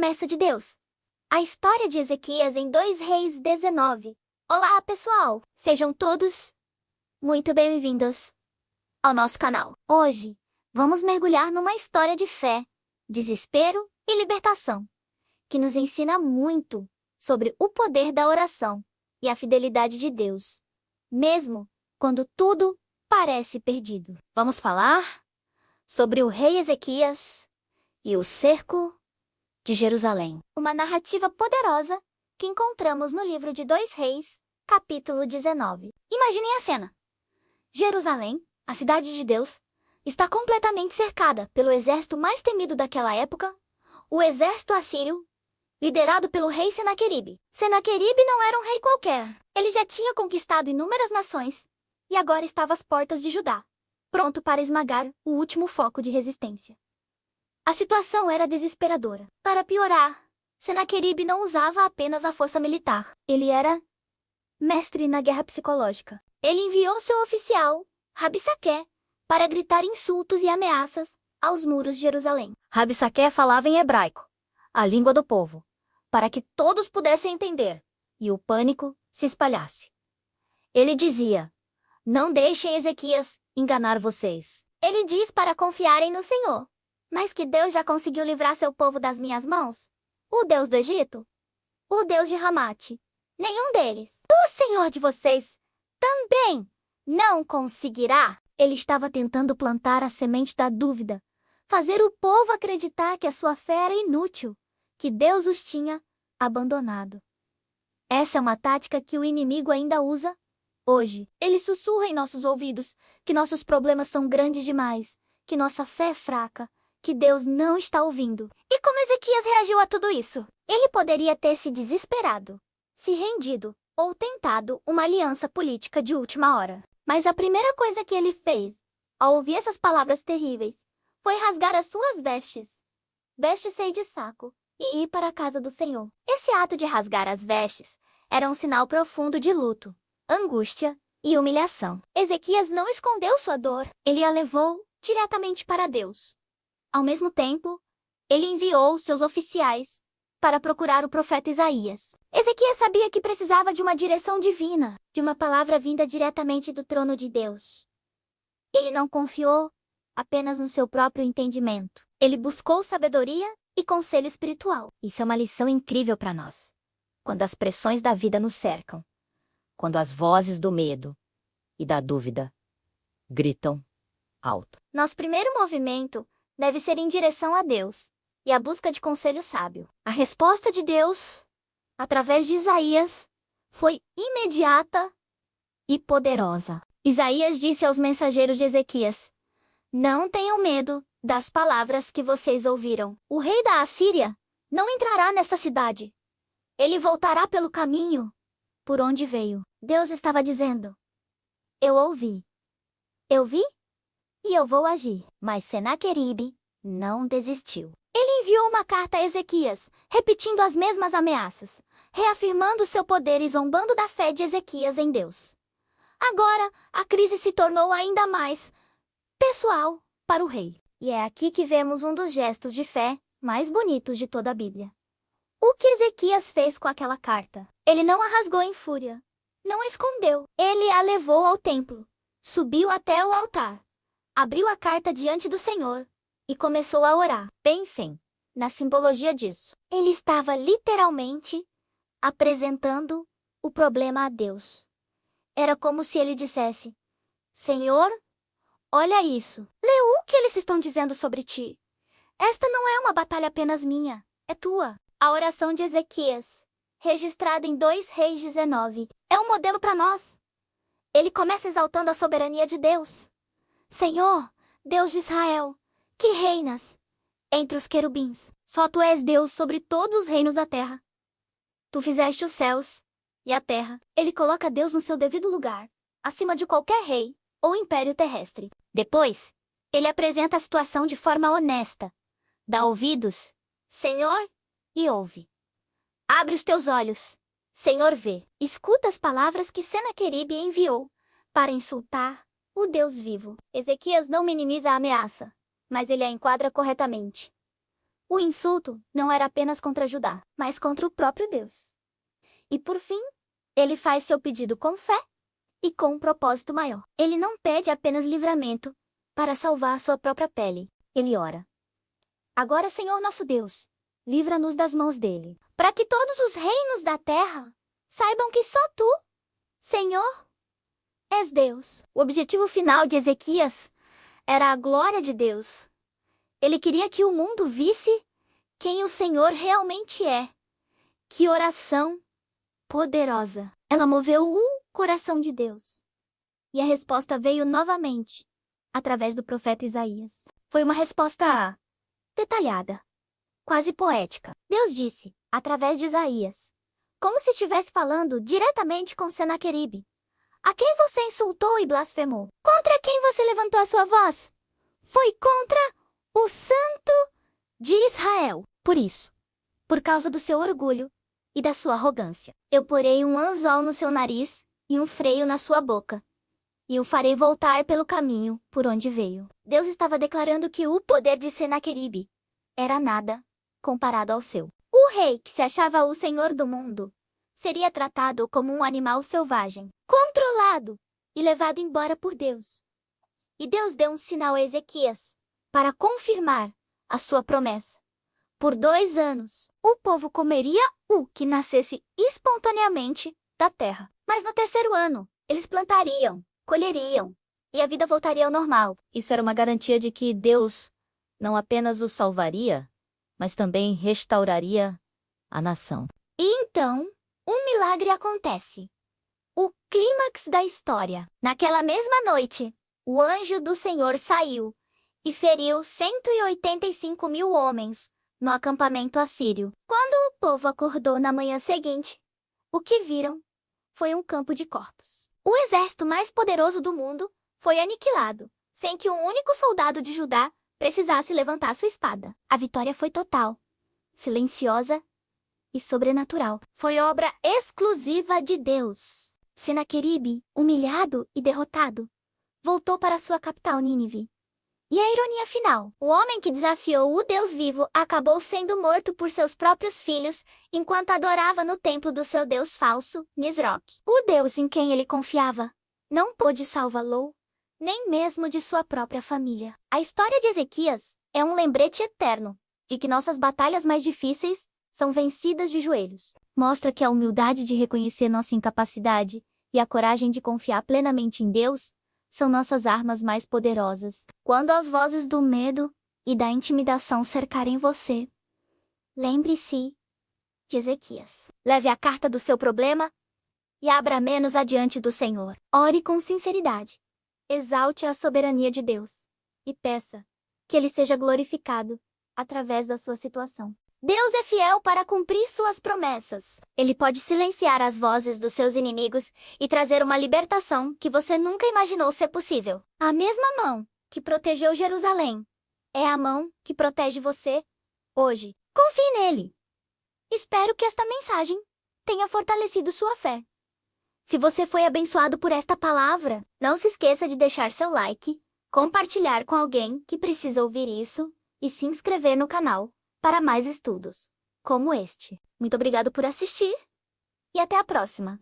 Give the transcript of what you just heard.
promessa de Deus. A história de Ezequias em 2 Reis 19. Olá, pessoal! Sejam todos muito bem-vindos ao nosso canal. Hoje, vamos mergulhar numa história de fé, desespero e libertação, que nos ensina muito sobre o poder da oração e a fidelidade de Deus, mesmo quando tudo parece perdido. Vamos falar sobre o rei Ezequias e o cerco de Jerusalém. Uma narrativa poderosa que encontramos no livro de 2 Reis, capítulo 19. Imaginem a cena. Jerusalém, a cidade de Deus, está completamente cercada pelo exército mais temido daquela época, o exército assírio, liderado pelo rei Senaqueribe. Senaqueribe não era um rei qualquer. Ele já tinha conquistado inúmeras nações e agora estava às portas de Judá, pronto para esmagar o último foco de resistência. A situação era desesperadora. Para piorar, Senaqueribe não usava apenas a força militar. Ele era mestre na guerra psicológica. Ele enviou seu oficial, Rabsaqué, para gritar insultos e ameaças aos muros de Jerusalém. Rabsaqué falava em hebraico, a língua do povo, para que todos pudessem entender, e o pânico se espalhasse. Ele dizia: "Não deixem Ezequias enganar vocês. Ele diz para confiarem no Senhor. Mas que Deus já conseguiu livrar seu povo das minhas mãos? O Deus do Egito? O Deus de Ramate? Nenhum deles. O Senhor de vocês também não conseguirá." Ele estava tentando plantar a semente da dúvida, fazer o povo acreditar que a sua fé era inútil, que Deus os tinha abandonado. Essa é uma tática que o inimigo ainda usa hoje. Ele sussurra em nossos ouvidos que nossos problemas são grandes demais, que nossa fé é fraca, que Deus não está ouvindo. E como Ezequias reagiu a tudo isso? Ele poderia ter se desesperado, se rendido, ou tentado uma aliança política de última hora. Mas a primeira coisa que ele fez, ao ouvir essas palavras terríveis, foi rasgar as suas vestes-se de saco, e ir para a casa do Senhor. Esse ato de rasgar as vestes era um sinal profundo de luto, angústia e humilhação. Ezequias não escondeu sua dor, ele a levou diretamente para Deus. Ao mesmo tempo, ele enviou seus oficiais para procurar o profeta Isaías. Ezequias sabia que precisava de uma direção divina, de uma palavra vinda diretamente do trono de Deus. Ele não confiou apenas no seu próprio entendimento. Ele buscou sabedoria e conselho espiritual. Isso é uma lição incrível para nós. Quando as pressões da vida nos cercam, quando as vozes do medo e da dúvida gritam alto. Nosso primeiro movimento deve ser em direção a Deus e a busca de conselho sábio. A resposta de Deus, através de Isaías, foi imediata e poderosa. Isaías disse aos mensageiros de Ezequias: "Não tenham medo das palavras que vocês ouviram. O rei da Assíria não entrará nesta cidade. Ele voltará pelo caminho por onde veio." Deus estava dizendo: "Eu ouvi. Eu vi e eu vou agir." Mas Senaqueribe não desistiu. Ele enviou uma carta a Ezequias, repetindo as mesmas ameaças, reafirmando seu poder e zombando da fé de Ezequias em Deus. Agora, a crise se tornou ainda mais pessoal para o rei. E é aqui que vemos um dos gestos de fé mais bonitos de toda a Bíblia. O que Ezequias fez com aquela carta? Ele não a rasgou em fúria, não a escondeu. Ele a levou ao templo, subiu até o altar, abriu a carta diante do Senhor e começou a orar. Pensem na simbologia disso. Ele estava literalmente apresentando o problema a Deus. Era como se ele dissesse: "Senhor, olha isso. Lê o que eles estão dizendo sobre ti. Esta não é uma batalha apenas minha, é tua." A oração de Ezequias, registrada em 2 Reis 19, é um modelo para nós. Ele começa exaltando a soberania de Deus. "Senhor, Deus de Israel, que reinas entre os querubins. Só tu és Deus sobre todos os reinos da terra. Tu fizeste os céus e a terra." Ele coloca Deus no seu devido lugar, acima de qualquer rei ou império terrestre. Depois, ele apresenta a situação de forma honesta. Dá ouvidos, Senhor, e ouve. Abre os teus olhos, Senhor, vê. Escuta as palavras que Senaqueribe enviou para insultar o Deus vivo. Ezequias não minimiza a ameaça, mas ele a enquadra corretamente. O insulto não era apenas contra Judá, mas contra o próprio Deus. E por fim, ele faz seu pedido com fé e com um propósito maior. Ele não pede apenas livramento para salvar sua própria pele. Ele ora: Agora, Senhor nosso Deus, livra-nos das mãos dele, para que todos os reinos da terra saibam que só tu, Senhor, és Deus. O objetivo final de Ezequias era a glória de Deus. Ele queria que o mundo visse quem o Senhor realmente é. Que oração poderosa! Ela moveu o coração de Deus. E a resposta veio novamente, através do profeta Isaías. Foi uma resposta detalhada, quase poética. Deus disse, através de Isaías, como se estivesse falando diretamente com Senaqueribe: a quem você insultou e blasfemou? Contra quem você levantou a sua voz? Foi contra o Santo de Israel. Por isso, por causa do seu orgulho e da sua arrogância, eu porei um anzol no seu nariz e um freio na sua boca, e o farei voltar pelo caminho por onde veio. Deus estava declarando que o poder de Senaqueribe era nada comparado ao seu. O rei, que se achava o senhor do mundo, seria tratado como um animal selvagem, controlado e levado embora por Deus. E Deus deu um sinal a Ezequias para confirmar a sua promessa. Por 2 anos, o povo comeria o que nascesse espontaneamente da terra. Mas no 3º ano, eles plantariam, colheriam, e a vida voltaria ao normal. Isso era uma garantia de que Deus não apenas os salvaria, mas também restauraria a nação. E então, um milagre acontece. O clímax da história. Naquela mesma noite, o anjo do Senhor saiu e feriu 185.000 homens no acampamento assírio. Quando o povo acordou na manhã seguinte, o que viram foi um campo de corpos. O exército mais poderoso do mundo foi aniquilado, sem que um único soldado de Judá precisasse levantar sua espada. A vitória foi total, silenciosa e sobrenatural. Foi obra exclusiva de Deus. Senaqueribe, humilhado e derrotado, voltou para sua capital Nínive. E a ironia final: o homem que desafiou o Deus vivo acabou sendo morto por seus próprios filhos, enquanto adorava no templo do seu Deus falso, Nisroque. O Deus em quem ele confiava não pôde salvá-lo, nem mesmo de sua própria família. A história de Ezequias é um lembrete eterno de que nossas batalhas mais difíceis são vencidas de joelhos. Mostra que a humildade de reconhecer nossa incapacidade e a coragem de confiar plenamente em Deus são nossas armas mais poderosas. Quando as vozes do medo e da intimidação cercarem você, lembre-se de Ezequias. Leve a carta do seu problema e abra menos adiante do Senhor. Ore com sinceridade. Exalte a soberania de Deus e peça que Ele seja glorificado através da sua situação. Deus é fiel para cumprir suas promessas. Ele pode silenciar as vozes dos seus inimigos e trazer uma libertação que você nunca imaginou ser possível. A mesma mão que protegeu Jerusalém é a mão que protege você hoje. Confie nele. Espero que esta mensagem tenha fortalecido sua fé. Se você foi abençoado por esta palavra, não se esqueça de deixar seu like, compartilhar com alguém que precisa ouvir isso e se inscrever no canal para mais estudos como este. Muito obrigado por assistir e até a próxima!